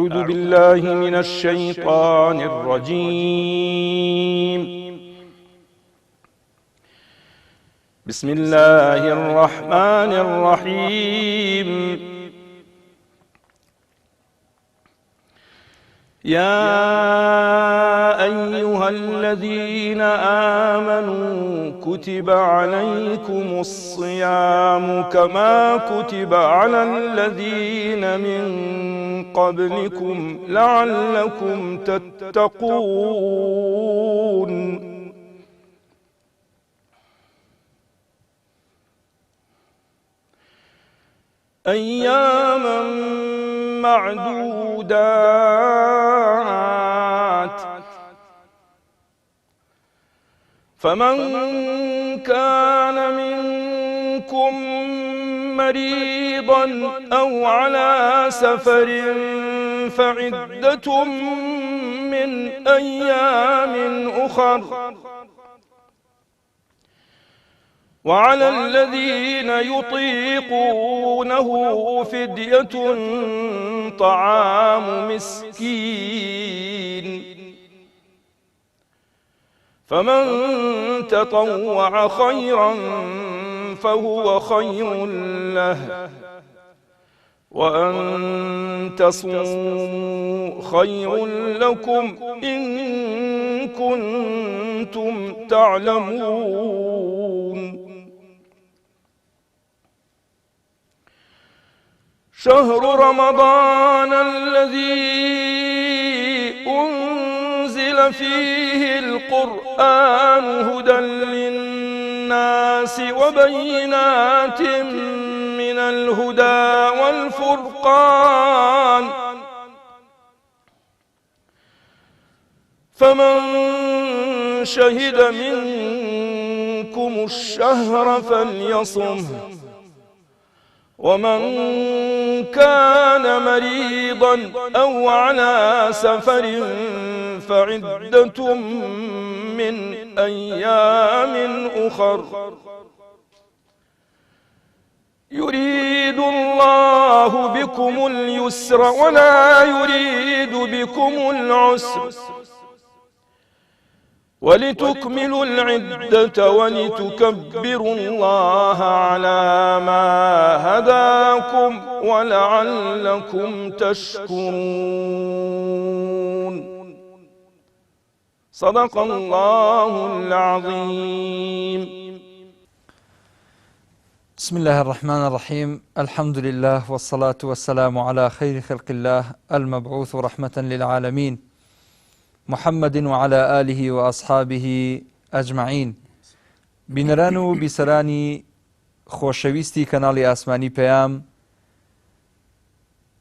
أعوذ بالله من الشيطان الرجيم. بسم الله الرحمن الرحيم. يا أيها الذين آمنوا كتب عليكم الصيام كما كتب على الذين من قبلكم لعلكم تتقون. أياما معدودات، فمن كان منكم مريضا أو على سفر فعدة من أيام أخر، وعلى الذين يطيقونه فدية طعام مسكين، فمن تطوع خيرا فهو خير له، وأن تصوموا خير لكم إن كنتم تعلمون. شهر رمضان الذي أنزل فيه القرآن هدى للناس وبينات من الهدى والفرقان، فمن شهد منكم الشهر فليصمه، ومن كان مريضا أو على سفر فعدة من أيام أخر، يريد الله بكم اليسر ولا يريد بكم العسر، ولتكملوا العدة ولتكبروا الله على ما هداكم ولعلكم تشكرون. صدق الله العظيم. بسم الله الرحمن الرحيم. الحمد لله والصلاة والسلام على خير خلق الله المبعوث رحمة للعالمين محمد وعلى آله وأصحابه أجمعين. بنران و بسراني خوشويستي كنالي آسماني بيام،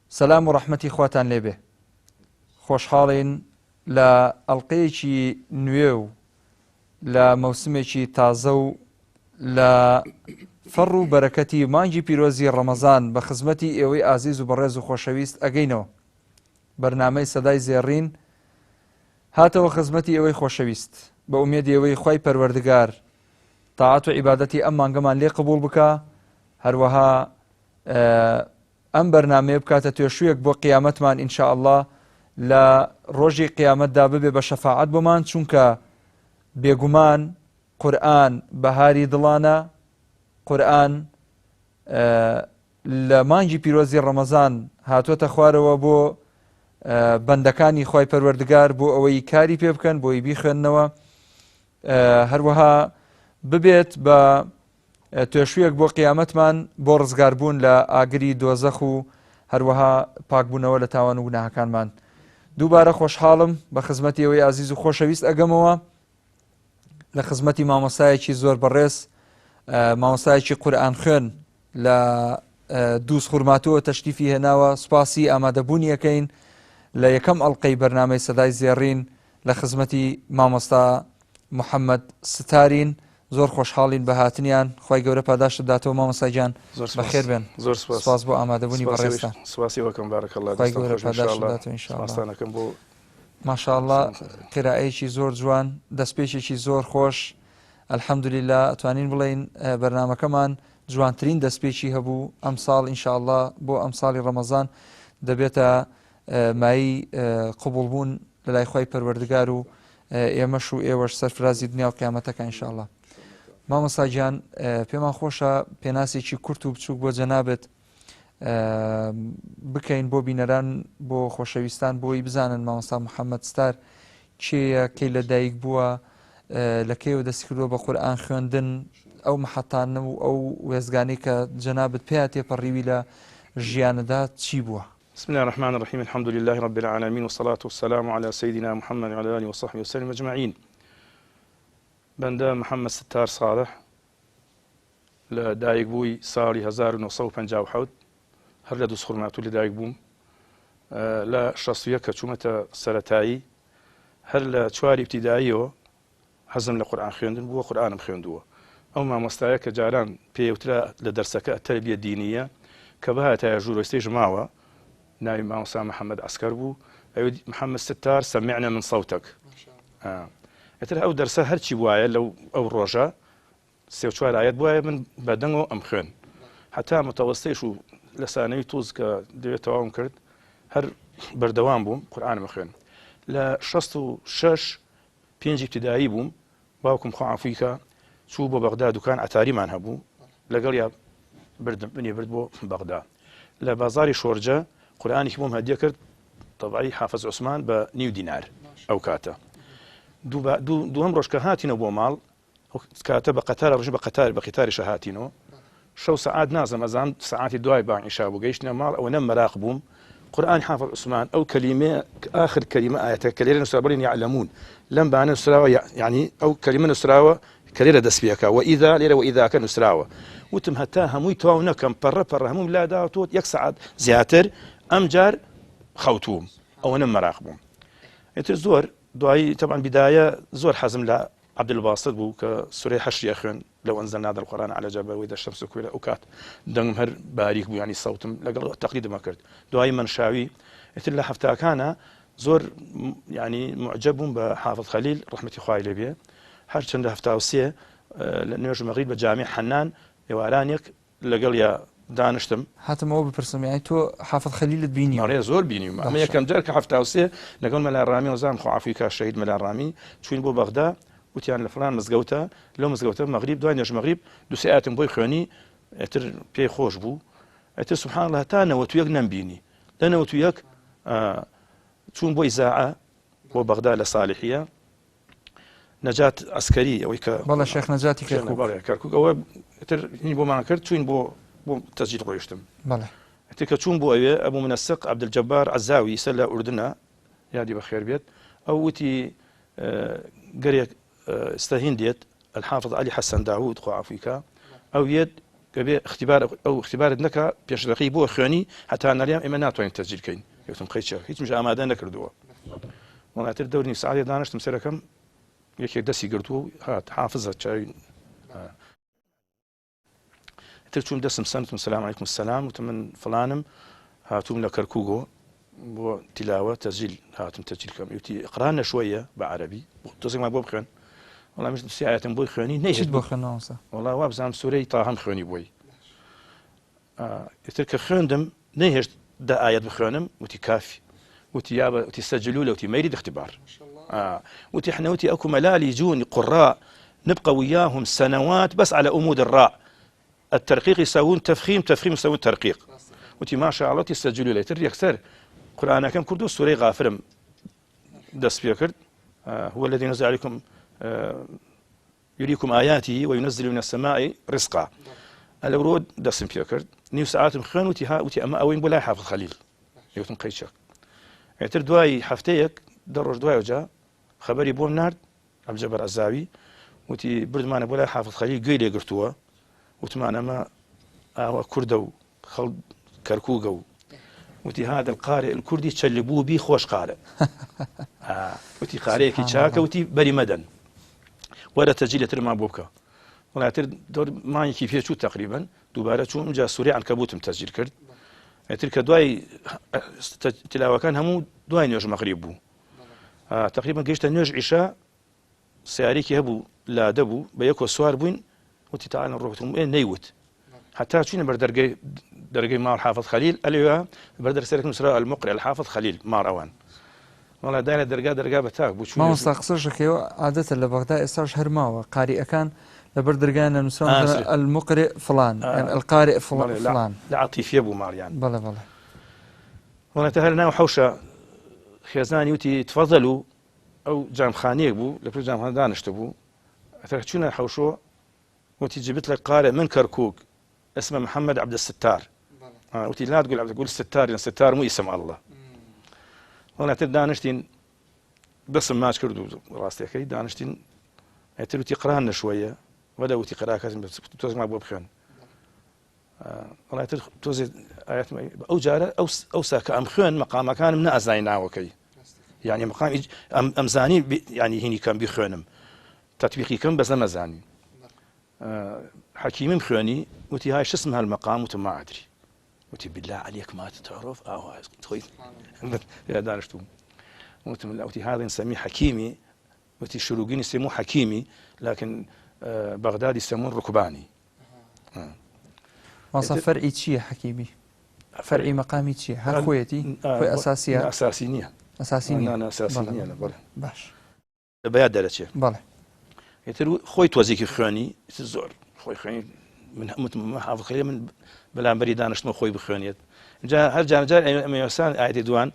سلام ورحمتي خواتان لبه. خوش حالين لا ألقيكي نويو لا موسمكي تازو لا فرو بركتي مانجي بيروزي رمضان بخزمتي ايوي عزيز و برز و خوشويست اگينو برنامج صدای زيرين هاتەوە خزمەتی ئەوەی خۆشەویست بە ئومێدی ئەوەی خوای پەروەردگار تاعات و عیبادەتی ئەم مانگەمان لێ قبول بکە، هەروەها ئەم بەرنامەیە بکاتە توێشوویەک بۆ قیامەتمان ئینشاء الله لە ڕۆژی قیامەتدا ببێ بە شەفاعەت بۆمان، چونکە بێگومان قورئان بەهاری دڵانە، قورئان لە مانگی پیرۆزی ڕەمەزان هاتووەتە خوارەوە بۆ بەندەکانی خوای پەروەردگار بۆ ئەوەی کاری پێ بکەن، بۆی بیخوێننەوە، هەروەها ببێت بە توێشوویەک بۆ قیامەتمان بۆ ڕزگاربوون لە ئاگری دۆزەخ و هەروەها پاکبوونەوە لە تاوان و گوناهەکانمان. دووبارە خۆشحاڵم بە خزمەتی ئەوەی عزیز و خۆشەویست ئەگەمەوە لە خزمەتی مامۆستایەکی زۆر بەڕێز، مامۆستایەکی قورئان خوێن لە دووس خورماتۆوە تەشریفی هێناوە. سوپاسی ئامادەبوونی یەکەین لە یەکەم ئەڵقەی بەرنامەی سەدای زێڕین لە خزمەتی مامۆستا محەممەد ستارین. زۆر خۆشحاڵین بە هاتنیان، خی گەورە پاداشت داتەوە مامۆستا گیان، بەخێر بێن. زۆر سپاس بۆ ئامادەبوونی بەڕێستان. سواسی وەکەم بارەکەڵڵا، خی گەورە پاداشت داتەوە ئینشاءالله. بۆ ماشاءالله قیرائەیەکی زۆر جوان، دەستپێچێکی زۆر خۆش، الحەمدوللیلا ئەتوانین بڵێین بەرنامەکەمان جوانترین دەستپێکی هەبوو ئەم ساڵ ئینشاءالله بۆ ئەم ساڵی ڕەمەزان دەبێتە مای قبول بوون لە لای خۆی پەروەردگار و ئێمەش و ئێوەش سەرفرازی دنیا و قیامەتەکە ئینشاءالله. مامۆستا گیان پێمان خۆشە پێناسێکی کورت و بچووک بۆ جەنابێت بکەین بۆ بینەران بۆ خۆشەویستان بۆی بزانن مامۆستا محەممەد ستار چێە کەی لە دایک بووە لە کەیەوە دەستی کردووە بە قورئان خوێندن ئەو محەتانە و ئەو وێزگانی کە جەنابەت پێیا تێپەڕیوی لە ژیانەدا چی بووە؟ بسم الله الرحمن الرحيم الحمد لله رب العالمين والصلاة والسلام على سيدنا محمد وعلى آله وصحبه وسلم أجمعين. بنده محمد ستار صالح لدايق بوي سالي 1957 هەر لە دووسخڕ ماتوو لەدایک بووم لە شەسویە کە چوومەتە سەرەتایی هەر لە چواری ابتیداییەوە حەزم لە قورئان خوێندن بووە قورئانم خوێندووە. ئەو مامۆستایە کە جاران پێوترا لە دەرسەکە تەربیە دینیە کە بەهاتایە ژوورۆستەی ژماوە ناوی مامۆستا محەممەد عەسکەر بوو ئەوێ محەممەد ستار سەمیعنا من صەوتەک. ئەتر ئەو دەرسە هەرچی بوایە لەو ئەو ڕۆژە سێ و چوار ئایەت بوایە من بەدەنگەوە ئەم خوێن حتا متەوەستەیش و لە سانەوی تووز کە دەوێت تەواوم کرد هەر بەردەوام بووم قورئانم خوێن. لە 66 پێنجی ابتیدایی بووم باوکم خوا عەفوی کە چوو بۆ بەغدا دوکان ئەتاریمان هەبوو لەگەڵ یا بردم منێ برد بۆ بەغدا لە بازاری شۆرجە قورئانێکی بۆم هەدیە کرد تەبعی حافظ عوسمان بە 9 دینار ئەو کاتە. دووەم ڕۆژ کە هاتینەوە بۆ ماڵ کاتە بە قەتارە ڕژ بە قەتاریشە هاتینەوە شەو سەعات نازم ئەزان سەعاتی دوای بانعیشا بوو گەیشتنە ماڵ ئەوە نەم مەراق بووم قورئان حافظ عوسمان ئەو کەلیمە ئاخر کەلیمە ئاەتە کە لێرە نووسرا بڵێن یعلەمون لەم بانە نووسراوە یعنی ئەو کەلیمە نووسراوە کە لێرە دەست پێکا وئیذا لێرە وئیذاکە نووسراوە وتم هەتا هەمووی تەواو نەکەم پەڕە هەموو لادا تۆ 1 سەعات زیاتر ئەم جار خەوتووم ئەوە نەم مەراق بووم. ئێتر زۆر دوایی تەبعاً بیدایە زۆر حەزم لە عەبدولباسط بوو کە سورەی حەشریە خوێن لەو ئەنزەلنا القورئان عەلە جەبل وإذا الشمس كورت ئەو کات دەنگم هەر باریک بوو ینی سەوتم لەگەڵ تەقلیدمە کرد. دوایی منشاوی ئێتر لە هەفتاکانە زۆر ینی معجب بووم بە حافظ خەلیل ڕەحمەتی خوای لێ بێ هەر چەندە هەفتا و سێ لە نوێژ مەغریب بە جامی حەنان ئێوارانێک لەگەڵ یا دانشتم هاتمەوە بپرسم یانی تۆ حافظ خەلیلت بینی؟ ئەڕێ زۆر بینیم ئەمە یەکەم جار کە هەفتا و سێ لەگەڵ مەلا ڕامی وەزان خوا عەفوی کا شەهید مەلا ڕامی چوین بۆ بەغدا وتیان لە فڵان مزگەوتە لەو مزگەوتە مەغریب دوای نوێژ مەغریب 2 ساعتم بۆی خوێنی ئێتر پێی خۆش بوو ئێتر سوبحان الله تا 91 نەمبینی لە 91 چوون بۆ ئیزاعە بۆ بەغدا لە ساڵحیە نەجات عەسکەری ئەوەی کە بەڵێ شێخ نەجاتی کەرکووک ئەوە ئێتر هینی بۆمان کرد چوین بۆ تەسجیل ڕۆیشتم. بەڵێ ئێتر کە چوون بۆ ئەوێ ئەبوو منەسق عەبدولجەبار عەزاوی سەر لە ئوردنە یادی بەخێر بێت ئەو وتی گەرێک استهين ديت الحافظ علي حسن داوود خوا عفويكا او يد كبي اختبار نكا بيش رقيبو خواني حتى انا اليوم اما ناتوين تسجيل كاين يوتم خيتشا هيك مش اماده نكردوا والله تر دورني سعادة دانشت مسيركم يك دسي قرتو هات حافظه شاي ترتون دسم سنه السلام عليكم السلام وتمن فلانم هاتوم لكركوغو بو تلاوه تسجيل هاتم تسجيل كم يوتي اقرانا شويه بعربي توزي ما بو بخن والله مش ساعه بوي خواني نيشت بو خنوسه والله وابزام سوري طاهم خواني بوي يترك خوندم نيهش دا ايات بخوانم وتي كافي وتي يابا وتي سجلوا له وتي ما يريد اختبار وتي احنا وتي اكو ملال يجون قراء نبقى وياهم سنوات بس على امود الراء الترقيق يسوون تفخيم يسوون ترقيق وتي ما شاء الله تسجلوا له تري اكثر قرآن كم كردو سوري غافرم دس بيكرد هو الذي نزل عليكم يريكم آياته وينزل من السماء رزقا الورود دس بيكرد نيو ساعات مخان وتي أما أوين بولا حافظ خليل يوتم قيتشك يعتر دواي حفتيك دروج دواي وجا خبري بوم نارد عبد الجبار الزاوي وتي برد معنا بولا حافظ خليل قيل يقرتوا وتمعنا ما كردو خلد كركوغو وتي هذا القارئ الكردي تشلبوه بي خوش قارئ وتي قارئ كي تشاكا وتي بري مدن ولا تسجيل ترمى بوكا ولا تر دور ما كيف شو تقريبا دوباره شو جا سوري عنكبوت تسجيل كرد تلك دواي تلاوه كان همو دواي نيوج مغرب بو تقريبا جيشت نيوج عشاء سياريكي هبو لا دبو بيكو سوار بوين وتي تعال نروح نيوت حتى شنو بردرجي درجي مار حافظ خليل اليوم بردر سيرك مسرا المقرئ الحافظ خليل مار اوان والله دايره درجه بتاك بوشو ما مستقصرش كيو عادة لبغداد استاش هرماوه قارئ كان لبردرجان المسرا مثلا المقرئ فلان يعني القارئ فلان لا عطيف يبو مار يعني بلا والله تهلنا وحوشه خيزاني وتي تفضلوا او جام خانيك بو لبر جام خان دانشتبو تركتونا حوشو وتي جبت لك قارئ من كركوك اسمه محمد عبد الستار وتي لا تقول عبد تقول الستار لان الستار مو اسم الله والله تدانشتين بس ما كردو راستي كي دانشتين تلوتي قرانا شويه ولا وتي قراءه بس توز ما بوبخن والله توز ايات او جاره او ساك ام خن مقام كان من ازاينا وكي يعني مقام امزاني يعني هني كان بخونم تطبيقي كان بس مزاني حكيم مخوني وتي هاي شو اسمها المقام وتم ما ادري وتي بالله عليك ما تعرف خوي يا دانشتو وتي هذا نسميه حكيمي وتي الشروقين يسموه حكيمي لكن بغداد يسمون ركباني وصف فرعي شيء حكيمي فرعي مقامي شيء هل خويتي خوي اساسيه اساسينيه انا اساسينيه انا بله باش بياد درجه بله يتر خوي توزيك خوني الزور خوي خوني من حافظ خليل من بلا بري دانشت خوي بخونيت جا هر جا ام يسان اعتي دوان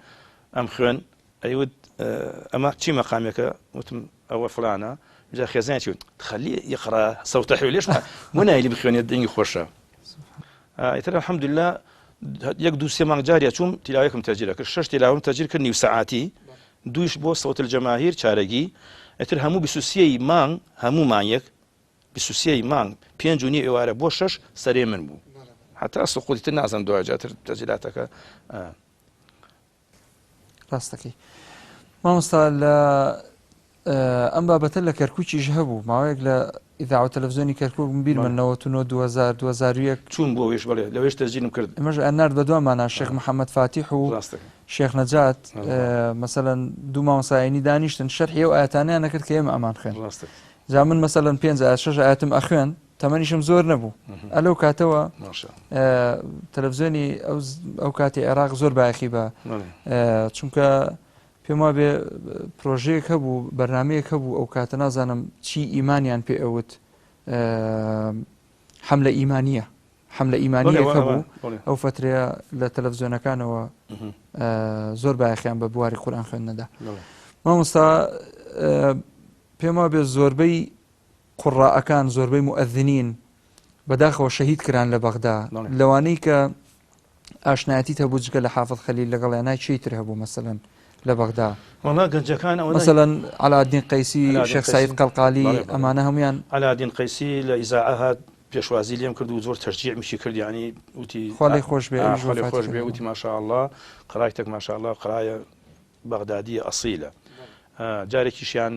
ام خون ايود اما شي مقامك وتم او فلانه جا خزانتي تخليه يقرا صوته حلو ليش مو نايل بخونيت دني خوشه يتر الحمد لله يقدو سيمان جاريه شوم تلاويكم تاجيرك الشش تلاوم تاجير كني ساعاتي دويش بو صوت الجماهير شارجي اتر همو بسوسيه مان همو مانيك بسوسيه مان بينجوني اواره بوشش سري من بو حتى سقوط النازم دواجات تسجيلاتك راستكي ما مستال ام بابت لك كركوچي جهبو ماويك لا اذاعه تلفزيوني كركوك مبيل من نوتو 2001 شون بو ويش بله لو ايش تسجيل كرد مر النار بدو معنا الشيخ محمد فاتح والشيخ نجات مثلا دوما مسايني دانيشتن شرحي واياتاني انا كنت كيما امان خين زامن مثلا 5 6 اياتم اخوان تمانيشم زور نبو الو كاتوا ما شاء تلفزيوني او كاتي عراق زور باخي با چونکە پێما بێ پرۆژەیەک هەبوو بەرنامەیەک هەبوو ئەو کاتە نازانم چی ئیمانیان پێ ئەوت حملە ئیمانیەک هەبوو ئەو فترەیە لە تەلەڤیزیۆنەکانەوە زۆر بایەخیان بە بواری قورئان خوێندنەدا مامۆستا پێما بێ زۆربەی قوڕائەکان زۆربەی مؤەذنین بەداخەوە شەهید کران لە بەغدا لەوانەی کە ئاشنایەتیت هەبوو جگە لە حافظ خەلیل لەگەڵ یانای چیتر هەبوو مەسەلەن لە بەغدا مثلا علاءالدین قەیسی شێخ سعید قەلقالی ئەمانە هەمویان علاءالدین قەیسی لە ئیزاعەت پێشوازی لێم کرد و زۆر تەشجیع میشی کرد یعنی وتی خۆی خۆش خۆش بێ وتی ماشاءالله قڕایتێک ماشاءالله قڕایە بەغدادیە ئەسیلە جارێکیشیان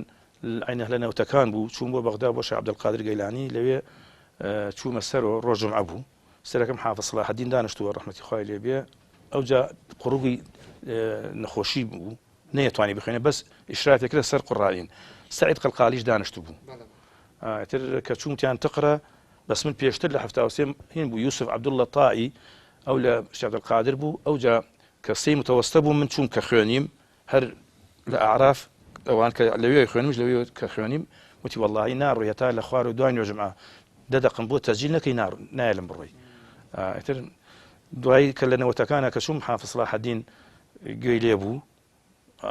عینە لە نەوتەکان بوو چوون بۆ بەغدا بۆ شێخ عەبدولقادر گەیلانی لەوێ چوومە سەرەوە ڕۆژم عەبوو سەرەکەم حافظ صلاح الدین دانیشتووە ڕەحمەتی خوای لێ بێ ئەوجا قوڕووی نەخۆشی بوو نەیەتوانی بخوێنێ بەس ئیشراتێکرا سەر قوڕائین سعید قەلقالیش دانیشتو بوو ئیتر کە چوونتیان تقرە بەس من پێشتر لە 73 هین بوو یوسف عەبدوڵڵە تائی ئەو لە شێخ عەبدولقادر بوو ئەوجا کە سەی متەوەستە بوو من چوون کە خوێنیم هەر لە ئەعراف ئەوان کە لەوێ خوێنمش لەوێ کە خوێنیم وتی وەڵڵاهی ناڕۆی هەتا لە خوار و دوای نوێژمە دەدەقم بۆ تەسجیل نەکەی نایەلم بڕۆی ئیتر دوایی کە لە نەوەتەکانە کە چووم حافظ صلاح الدین گوێی لێ بوو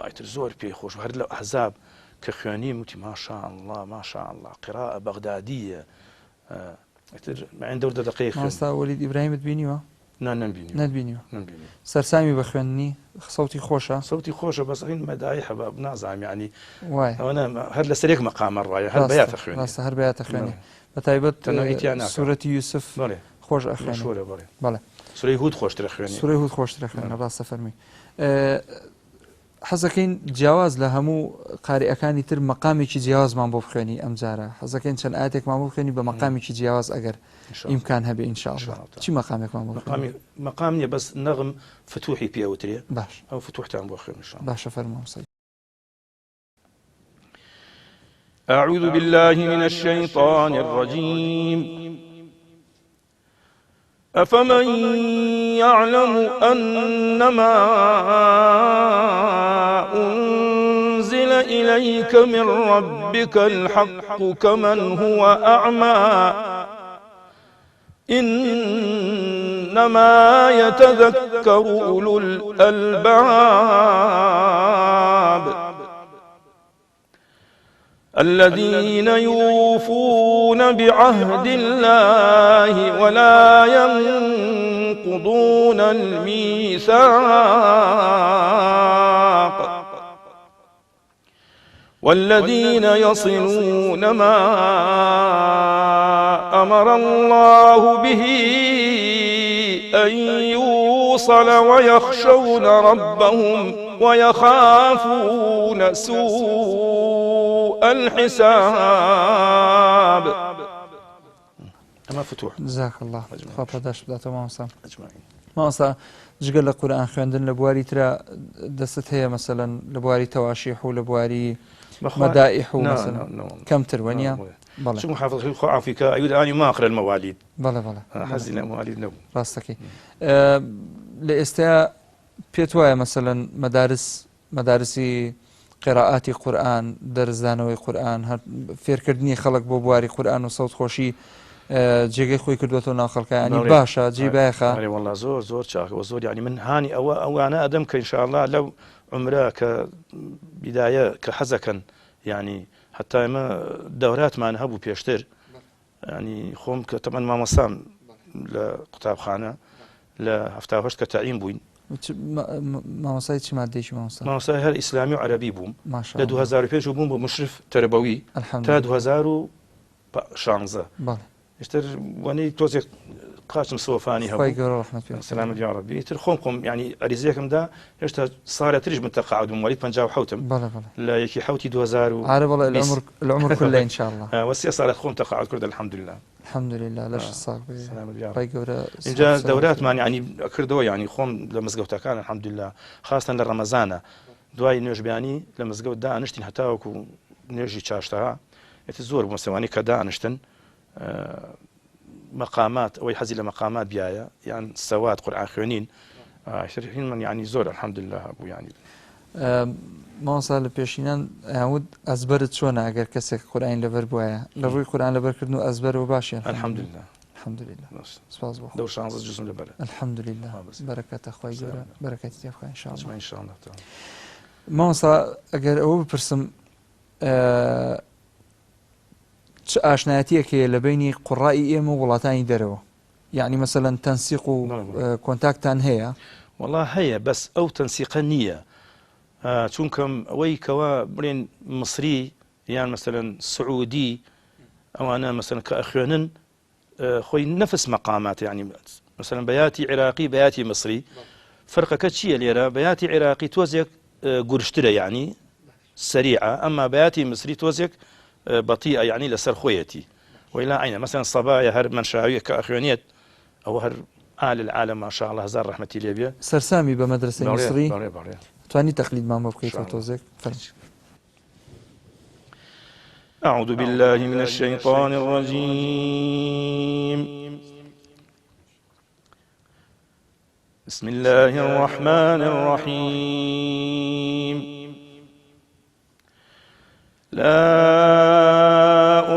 ئیتر زۆر پێی خۆش هەر لە ئەحزاب کە خوێنیم وتی ماشاء الله ماشاء الله قراءة بەغدادیە ئیتر عین دەور دەدەقەیەک خوێن ماستا وەلید ئیبراهیمت بینیوە نەتبینیوە سەرسامی بە خوێندنی سەوتی خۆشە سەوتی خۆشە بەس هین مەدایحە نازانم یعنی ئەوانە هەر لە سەرێک مەقامە ڕایە هەر بەیاتە خوێنی ڕاستە هەر بەیاتە خوێنی بەتایبەت سوورەتی یوسف خۆش ئەخوێنی بەڵێ سورەی هود خۆشترە خوێنی سورەی هود خۆشترە خوێنە ڕاستە فەرمی حەزەکەین جیاواز لە هەموو قاریئەکانی تر مەقامێکی جیاوازمان بۆ بخوێنی ئەم جارە حەزەکەین چەند ئاەتێکمان بۆ بخوێنی بە مەقامێکی جیاواز ئەگەر ئیمکان هەبێ ئینشاءالله چی مەقامێکمان بۆ مەقام نیە بەس نەغم فتوحی پێوترێ باش ئەو فتوحتان بۆ خوێن باشە فەرموو أعوذ بالله من الشيطان الرجيم أفمن يعلم أنما أنزل إليك من ربك الحق كمن هو أعمى إنما يتذكر أولو الألباب الذين يوفون بعهد الله ولا ينقضون الميثاق والذين يصلون ما أمر الله به أن يوصل ويخشون ربهم ويخافون سوء الحساب. أما فتوح جزاك الله خاب هداش بداته مامسا أجمعين. مامسا جگەل لە قورئان خوێندن لە بواری ترە دەستت هەیە مەسەلەن لە بواری تەواشیح و لە بواری مەدائح و مەسەلەن کەمتر وەنیە؟ بەڵێ شو محافظ خو عافيك أيود أني ما أقرأ المواليد. بەڵێ حزين مواليد نو. ڕاستەکەی لە ئێستا پێت وایە مەسەلەن مەدارسی قراءاتی قورئان دەرزدانەوەی قورئان فێرکردنی خەڵک بۆ بواری قورئان و سەوت خۆشی جێگەی خۆی کردوەوە ناو خەڵکانی باشە جێبایخە والله زۆر چاکە و زۆر یعنی من هانی ئەوانە ئەدەم کە ئینشاءالله لەو عمرە کە بیدایە کە حەزەکەن یعنی حتا ئێمە دەوراتمان هەبوو پێشتر ینی خۆم کە تەمەن مامۆستام لە قوتابخانە لە 78 کە تەعین بووین مامۆستای چی مادەیەکی مامۆستای هەر ئیسلامی و عەرەبی بووم لە 2005 بووم بۆ مشرف تەربەوی تا 2016 اشتر واني توزيق قاسم صوفاني هبو سلام يا ربي ترخومكم يعني اريزيكم دا اشتا صارت تريج من تقاعد مواليد بنجا وحوتم بلا لا يكي حوتي 2000 عارف والله العمر كله ان شاء الله وسي صارت خوم تقاعد كرد الحمد لله لاش الصاق سلام يا ربي ان جا دورات مان يعني كردو يعني خوم لمزقوتا كان الحمد لله خاصه لرمضان دواي نوش بياني لمزقوت دا انشتين حتى وكو نيجي تشاشتها يتزور بمسواني كدا انشتن مقامات أو يحزي لمقامات بيايا يعني سواد قرآن خوانين من يعني زور الحمد لله أبو يعني ما صار بيشينان عود أزبرت شونا أجر كسك قرآن لبر بوايا لروي قرآن لبر كرنو أزبر وباشي الحمد لله سبحان الله دور شانس جزء لبر الحمد لله بركة أخوي جورا بركة أخوي إن شاء الله إن شاء الله ما صار أجر أو برسم ئاشنایەتیەکێ لە بینی قوڕایی ئێمە وڵاتانی دەرەوە یعنی مەسەلەن تەنسیق و کۆنتاکتان هەیە والله هەیە بەس ئەو تەنسیقە نییە چونکەم ئەوەی کەوا بڵێن مصری یان مەسەلەن سعودی ئەوانە مەسەلەن کە ئەخوێنن خۆی نەفس مەقامات یعنی مەسەلەن بەیاتی عێراقی بەیاتی مصری فەرقەکە چییە لێرە بەیاتی عێراقی تۆزێک گورشترە یعنی سەریعە ئەمما بەیاتی مصری تۆزێک بطيئة يعني لسر خويتي وإلى عين مثلا صبايا هر من شاوية كأخوانيت أو هر آل العالم ما شاء الله هزار رحمتي ليبيا سرسامي بمدرسة مصري باري تواني تقليد ما مبقيت وتوزيك أعوذ بالله من الشيطان الرجيم بسم الله الرحمن الرحيم لا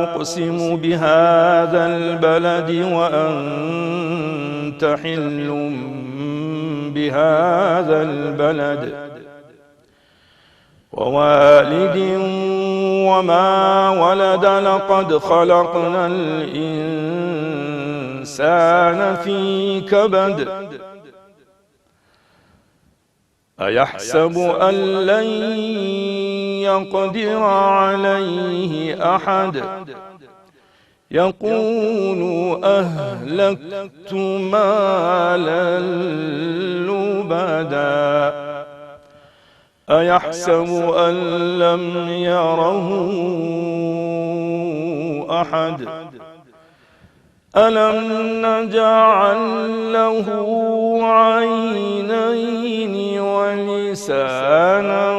أقسم بهذا البلد وأنت حل بهذا البلد ووالد وما ولد لقد خلقنا الإنسان في كبد أيحسب أن لن يقدر عليه أحد يقول أهلكت مالا لبدا أيحسب أن لم يره أحد ألم نجعل له عينين ولسانا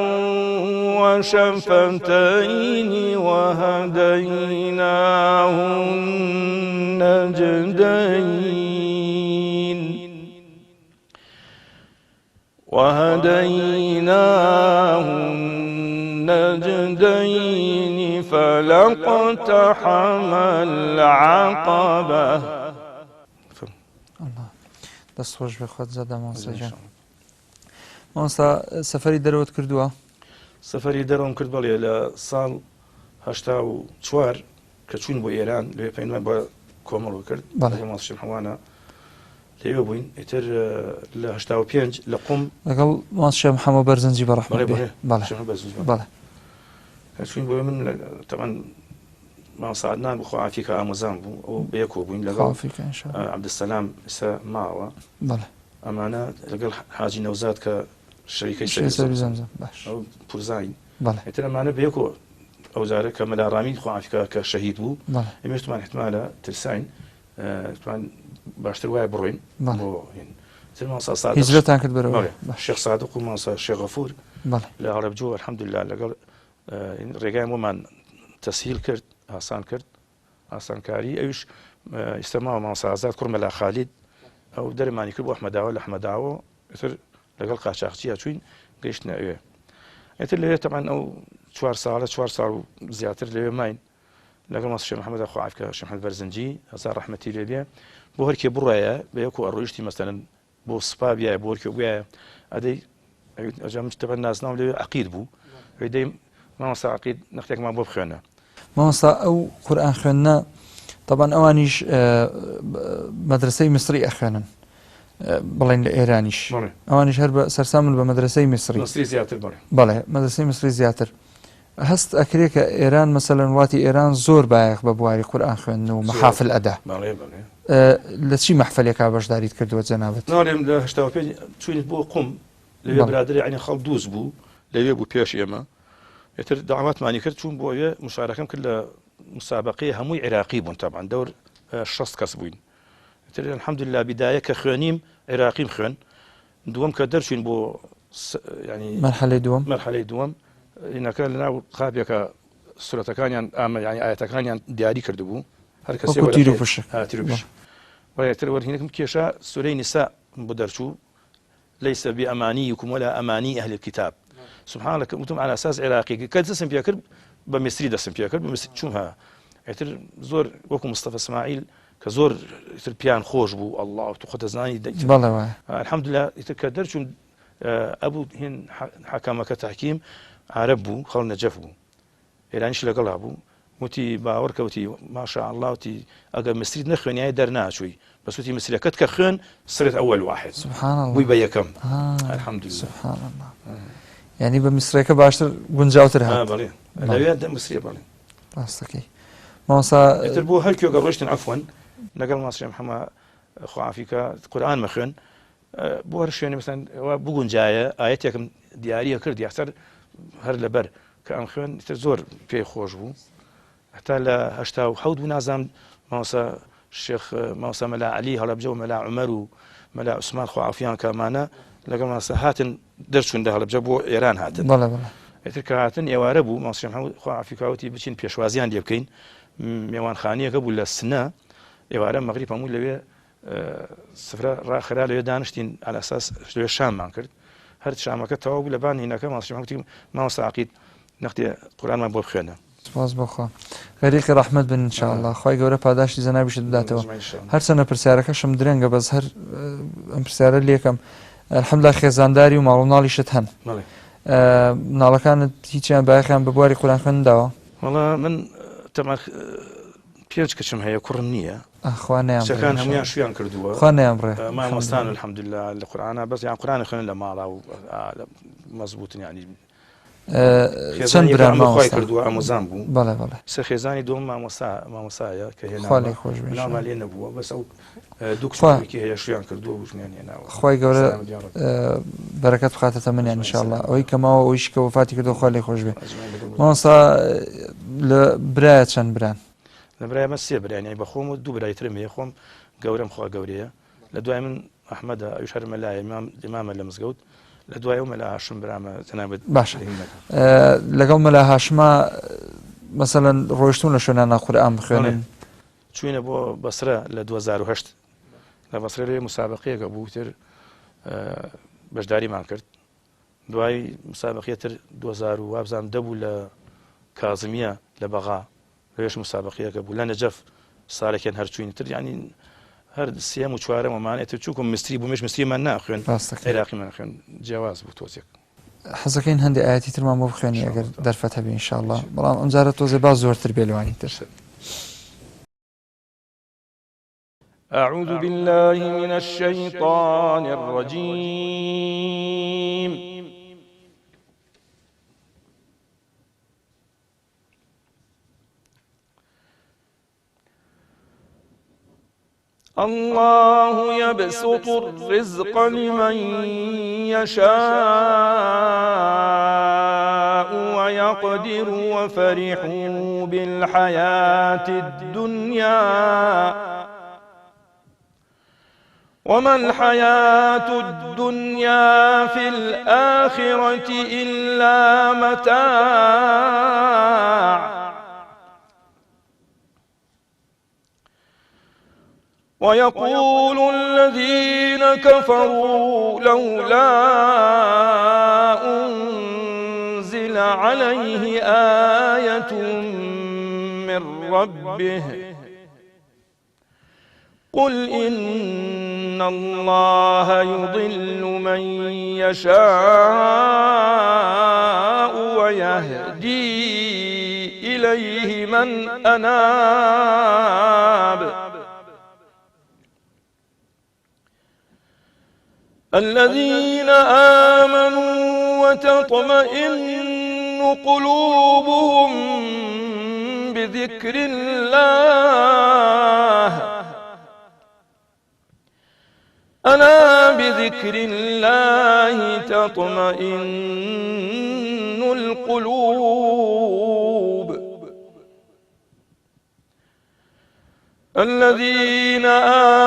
وشفتين وهديناه النجدين وهديناه النجدين فلاقتحم العقبة. الله دەست خۆش بێ خۆت زەدا مامۆستاجان. مامۆستا سەفەری دەرەوەت کردووە؟ سەفەری دەرەوەم کرد بەڵێ لە ساڵ 1984 کە چوون بۆ ئێران لێ پەیمان بە کۆمەڵ کرد ماڵشم هەوانە لێوە بووین ئیتر لە 85 لە قوم لەگەڵ ماسشێ محەممەد بەرزنجی بەڕەحمەت بەڵێ چوین بۆ من تەمان ماسعدنان بخۆ عافیکە ئامۆزان بوو ئەو بەیەکۆ بووین لەگەڵ عەبدولسەلام ئێستا ماوە ئەمانە لەگەڵ حاجی نەوزاد کە شەریکەی سەری زەمزەم ئەو پورزاین ئیتر ئەمانە بەیەکۆ ئەو جارە کە مەلاڕامی خۆ عافیکە کە شەهید بوو ئێمێشتمان احتمالە ترساین باشتر وایە بڕۆین بۆ هیجرەتان کرد بەرەوە شێخ سادق و مامۆستا شێخ غەفور لە عەرەبجۆ الحەمدوللا لەگەڵ ڕێگای بۆمان تەسهیل کرد ئاسان کرد ئاسانکاری ئەوش ئێستا ماوە مامۆستا ئازاد کوڕ مەلا خالید ئەو دەرمانی کرد بۆ ئەحمەداوە لە ئەحمەداوە ئیتر لەگەڵ قاچاقچیە چوین گەیشتنە ئەوێ ئیتر لەوێ تەمان ئەو 4 ساڵ و زیاتر لەوێ ماین لەگەڵ ماسی شێخ محەممەد خۆعافکە شێخ محەممەد بەرزنجی هەزار ڕەحمەتی لێ بێ بۆ هەرکێ بڕایە بەیەکۆ ئەڕۆیشتی مەسەلەن بۆ سوپا بیایە بۆ هەرکێ بگوایە ئەدەی ئەجام تەبەن نازناو لەوێ عەقید بوو دەی مامۆستا عەقید نەختێکمان بۆ بخوێنە. مامۆستا ئەو قورئان خوێندنە طبعا ئەوانیش مەدرسەی میسری ئەخوێنن بڵێن لە ئێرانیش ئەوانیش هەر بە سەرسامن بە مەدرسەی میسری زیاتر بەڵێ مەدرسەی میسری زیاتر هەست ئەکرێ کە ئێران مەسەلەن وڵاتی ئێران زۆر بایەخ بە بواری قورئان خوێندن و مەحافل ئەدا لە چی مەحفەلێکا بەشداریت کردووە جەنابەت؟ ناڵێم لە 85 چوینت بۆ قوم لەوێ برادری عینی خەڵک دووس بوو لەوێ بوو پێش ئێمە ئێتر داواتمانی کرد چوون بۆ ئەوێ مشارەکەم کرد لە مسابقەی هەمووی عێراقی بوون تەبعاً دەور 6 کەس بووین ئێتر الحەمدوللا بیدایە کە خوێنیم عێراقیم خوێن دووەم کە دەرچوین بۆ ینی مەرحەلەی دووەم ئینەکە لەناو قاپێکە سورەتەکانیان ینی ئاەتەکانیان دیاری کردبوو هەر کەسێ تیر و فشک وەتر وەرهینەکەم کێشە سورەی نیسا بۆ دەرچوو ليس بأمانيكم ولا أماني أهل الكتاب سبحانك وتم على أساس عراقي كان تسم فيها كرب بمصري دسم فيها كرب بمصري شوها يتر زور وكم مصطفى إسماعيل كزور يتر بيان خوش بو الله تخت زناني الحمد لله يتكدر شو أبو هن حكامك تحكيم عرب بو خل نجف بو إيرانيش لقلها بو وتي باورك وتي ما شاء الله وتي أجا مصري نخوين يعني درنا شوي بس وتي مصري كت كخن صرت أول واحد سبحان الله ويبقى كم الحمد لله سبحان الله يعني بمصري كباشر بنجاوتر هاد بالي لا ده مصري بالي راستكي ما صار تربو هلكيو قروشتن عفوا نقل مصري محمد أخو عفيكا القرآن مخن بورش يعني مثلا بقول جاية آياتكم ديارية كرد يحتر هر لبر كأم خن تزور في خوش بو حتى لا هشتا حود ونازم موسى الشيخ موسى ملا علي هلا بجو ملا عمر وملا عثمان خو عفيان كمانا لقى موسى هاتن درشون ده هلا بجو إيران هاتن بلا بلا يترك هاتن يواربو موسى محمود خو عفيكاوتي بتشين بيشوازيان ديبكين ميوان خانية قبل السنة يوارب مغرب أمول لبي سفرة راخرة لبي دانشتين على أساس لبي الشام ما كرت هرت شام كتاو لبان هناك موسى محمود موسى عقيد نختي القرآن ما بوب خيانة سپاس بخوا غەریقی ڕەحمەت بن انشاءالله خی گەورە پاداشتی زەنابیشت بداتەوە هەرچەنە پرسیارەکەشم درێنگە بەس هەر ئەم پرسیارە لێکم الحەمدلله خێزانداری و ماڵومناڵیشت هەن مناڵەکانت هیچیان بایەخیان بە بواری قورئان خوێندنەوە؟ وەڵا من تەمان پێنج کچم هەیە کوڕم نییە خوا نەیان کچەکان هەموویان شویان کردووە خوا نەیانبڕێ مامۆستان الحەمدلله لە قورئانە بەس یان قورئانی خوێنن لە ماڵا و مەزبوطن یعنی چەند بران مامۆستا کردووە ئامۆزان بوو بەڵێ بەڵێ سە خێزانی دووەم مامۆسایە کە خوا لێی خۆش بێ ناومان لێ نەبووە بەس ئەو دوو کچێکی هەیە شویان کردووە و ژمیان هێناوە خی گەورە بەرەکەت بخاتە تەمەنیان انشاءالله ئەوەی کەماوە ئەویش کە وفاتی کردو خوا لێی خۆش بێ مامۆستا لە برایە چەند بران؟ لە برایە سێ برایان یعنی بەخۆم و دوو برایترم هەیە خۆم گەورەم خوا گەورەیە لە دوای من ئەحمەدە ئەویش هەر مەلایە ئیمامە لە مزگەوت لە دوای و مەلا هاشم برامە جەنابەت باشە لەگەڵ مەلا هاشمە مەسەلەن ڕۆیشتون لە شوێنانە قورئان بخوێنن چوینە بۆ بەسرە لە 2008 لە بەسرە لێ مسابقەیەکە بوو تر بەشداریمان کرد دوای مسابقەتر 2000 وابزانم دەبوو لە کازمیە لە بەغا لەوێش مسابقەیەکە بوو لە نەجەف ساڵێکیان هەرچووین تر ینی هەر سێم و چوارەمەمانێتە چووکم مستری بوو مێش مستریمان ناخوێن عێراقیمان خوێن جیاواز بوو تۆزێک حەزەکەین هەندێک ئاەتی ترمان بۆ بخوێنی ئەگەر دەرفەت هەبێ ئینشاءالله بەڵام ئەمجارە تۆزێ باز زۆرتر بێلوانی تر أعوذ بالله من الشيطان الرجيم الله يبسط الرزق لمن يشاء ويقدر وفرحوا بالحياة الدنيا وما الحياة الدنيا في الآخرة إلا متاع ويقول الذين كفروا لولا أنزل عليه آية من ربه قل إن الله يضل من يشاء ويهدي إليه من أناب الذين آمنوا وتطمئن قلوبهم بذكر الله ألا بذكر الله تطمئن القلوب الذين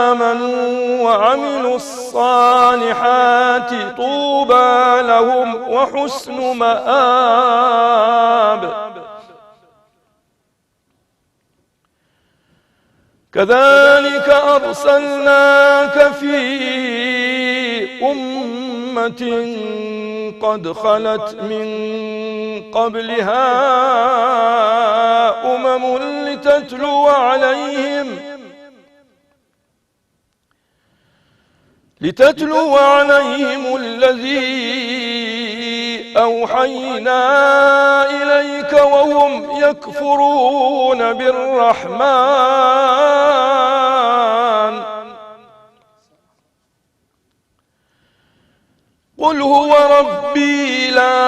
آمنوا وعملوا الصالحات طوبى لهم وحسن مآب كذلك أرسلناك في أمة قد خلت من قبلها أمم لتتلو عليهم الذي أوحينا إليك وهم يكفرون بالرحمن قل هو ربي لا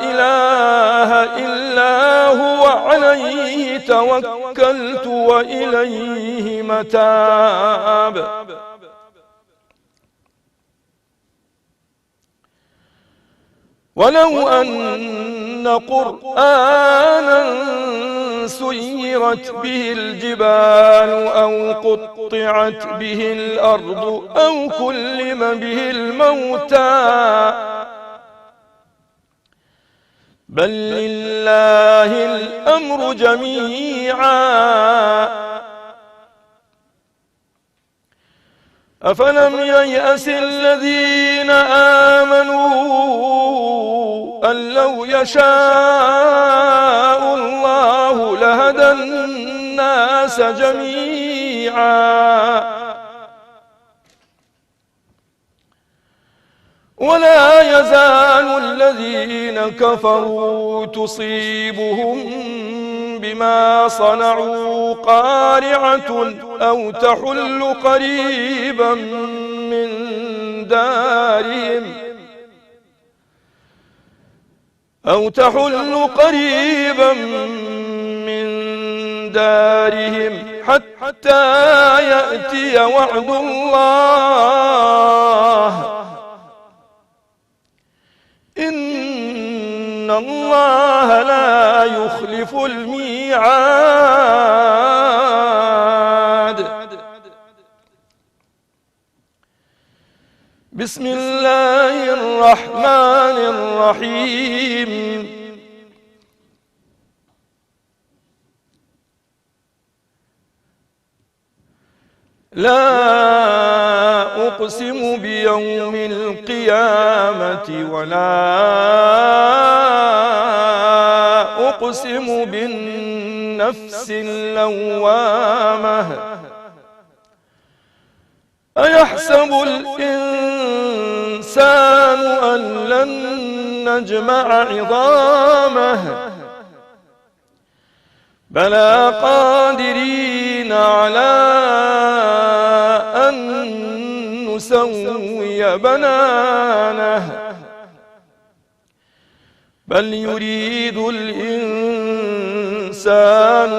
إله إلا هو عليه توكلت وإليه متاب ولو أن قرآنا سيرت به الجبال أو قطعت به الأرض أو كلم به الموتى بل لله الأمر جميعا أفلم ييأس الذين آمنوا أن لو يشاء الله لهدى الناس جميعا ولا يزال الذين كفروا تصيبهم بما صنعوا قارعة أو تحل قريبا من دارهم حتى يأتي وعد الله إن الله لا يخلف الميعاد بسم الله الرحمن الرحيم لا أقسم بيوم القيامة ولا أقسم بالنفس اللوامة أيحسب الإنسان أن لن نجمع عظامه بلى قادرين على أن نسوي بنانه بل يريد الإنسان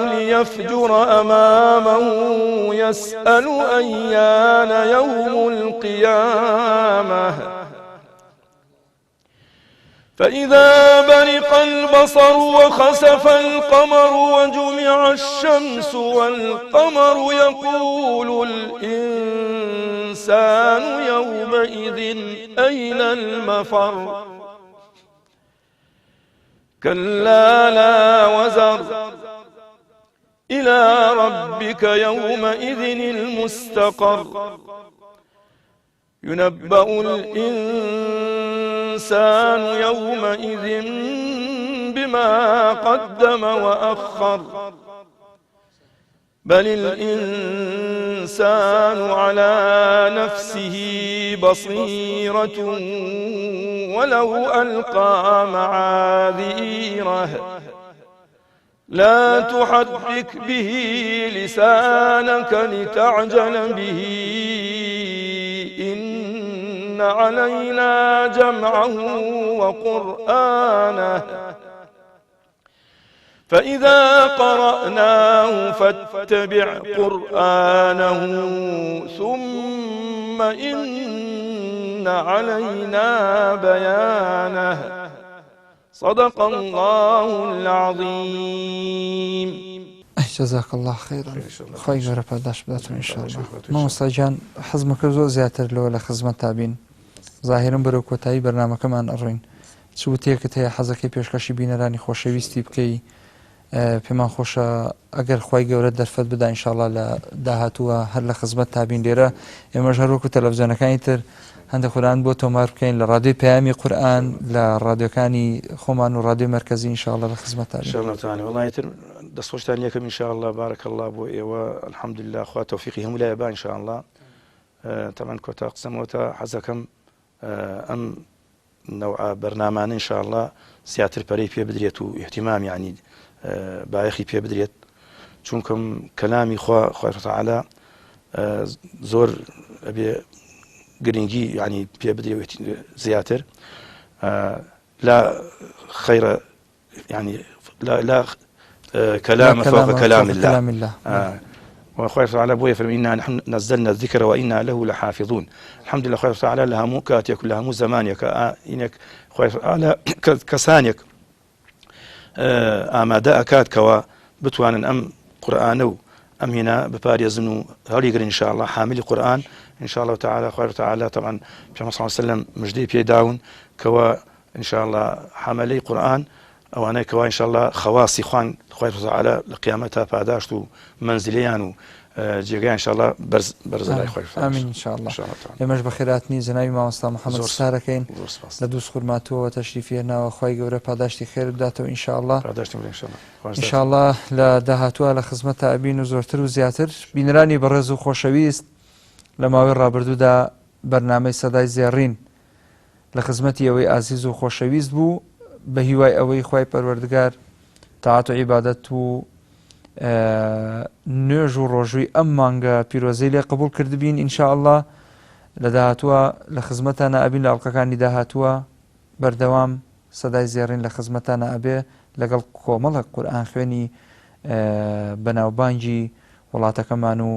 ليفجر أمامه يسأل أيان يوم القيامة فإذا برق البصر وخسف القمر وجمع الشمس والقمر يقول الإنسان يومئذ أين المفر كلا لا وزر إلى ربك يومئذ المستقر ينبأ الإنسان يومئذ بما قدم وأخر بل الإنسان على نفسه بصيرة ولو ألقى معاذيره لا تحرك به لسانك لتعجل به إن علينا جمعه وقرآنه فإذا قرأناه فاتبع قرآنه ثم إن علينا بيانه صدق الله العظيم. جزاك الله خيرا. خۆی گەورە پاداش بداتون ئینشاءالله. مامۆستا گیان حەزمەکە زۆر زیاتر لەوە لە خزمەتتا بین. ظاهرم بەرەو کۆتایی بەرنامەکەمان ئەڕۆین. چ وتەیەکت هەیە حەزەکەی پێشکەشی بینەرانی خۆشەویستی بکەی پێمان خۆشە ئەگەر خی گەورە دەرفەت بدا ئینشاءالله لە داهاتووە هەر لە خزمەت تابین لێرە ئێمەش هەروەکو تەلەڤیزیۆنەکانی تر هەندێک قورئان بۆ تۆمار بکەین لە ڕادیۆی پەیامی قورئان لە ڕادیۆکانی خۆمان و ڕادیۆی مەرکەزی ئینشاءالله لە خزمەت تابین. وڵای تر دەستخۆشتان یەکەم ئینشاءالله بارەکە الله بۆ ئێوە الحەمدولله خوا تەوفیقی هەموو لایە با ئینشاءالله. تەمان کۆتا قسەمەوەتە حەزەکەم ئەم نەوعە بەرنامانە ئینشاءالله زیاتر پەرەی پێ بدرێت و احتیمام یعنی باەخی پێ بدرێت چونکەم کەلامی خوای تەعالا زۆر ئەبێ گرنگی یعنی پێ بدرێت زیاتر لا خير يعني لا كلام فوق كلام الله وخير تعالى بويا فإنا نحن نزلنا الذكر وإنا له لحافظون. الحمد لله خير تعالى لها مو كاتيك لها مو زمانك إنك خير تعالى كسانك آماده أكاد كوا بتوان أم قرآنه أم هنا بباريزنو هاليقر إن شاء الله حامل قرآن إن شاء الله تعالى خير تعالى طبعا محمد صلى الله عليه وسلم مجدي بي داون كوا إن شاء الله حاملي قرآن أو أنا كوا إن شاء الله خواصي خوان خير تعالى لقيامتها باداشتو منزليان جێگای انشاءالله بەرز لای خۆی ئامین انشاءالله. ئێمەش بەخێراتنی جەنابی مامۆستا محەممەد سارەکەین لە دوو سخورماتەوە تەشریفێنەوە خی گەورە پاداشتی خێر بداتەوە انشاءالله. انشاءالله لە داهاتووە لە خزمەتە ئەبین و زۆرتر و زیاتر بینرانی بەڕێز و خۆشەویست لە ماوەی ڕابردوودا بەرنامەی سەدای زێڕین لە خزمەتی ئەوەی ئازیز و خۆشەویست بوو بە هیوای ئەوەی خی پەروەردگار تاعات و عیبادەت و نوێژ و ڕۆژووی ئەم مانگە پیرۆزەی لێ قبول کردبین ئینشاءالله لە داهاتووە لە خزمەتانە ئەبین لە ئەڵلقەکانی داهاتووە بەردەوام سەدای زێڕین لە خزمەتانە ئەبێ لەگەڵ کۆمەڵە قورئان خوێنی بەناوبانگی وڵاتەکەمان و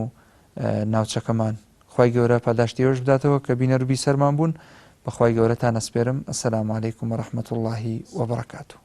ناوچەکەمان. خی گەورە پاداشتیێوەش بداتەوە کە بینەر و بیسەرمان بوون بەخوای گەورەتان ئەسپێرم. ئەسەلامو عەلەیکوم وەڕەحمەتوڵڵاهی وەبەڕەکاتوه.